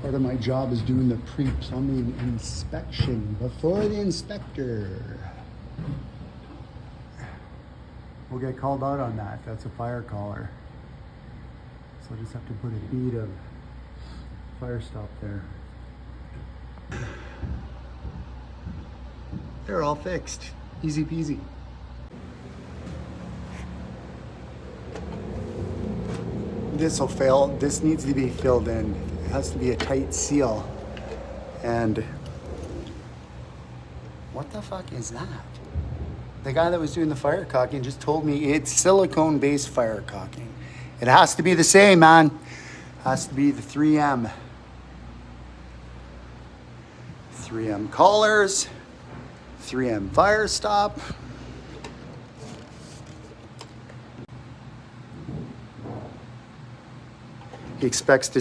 Part of my job is doing the pre-plumbing inspection before the inspector. We'll get called out on that. That's a fire caller. So I just have to put a bead of fire stop there. They're all fixed. Easy peasy. This will fail. This needs to be filled in. It has to be a tight seal. And what the fuck is that? The guy that was doing the fire caulking just told me it's silicone-based fire caulking. It has to be the same, man. Has to be the 3M. 3M collars, 3M fire stop. He expects to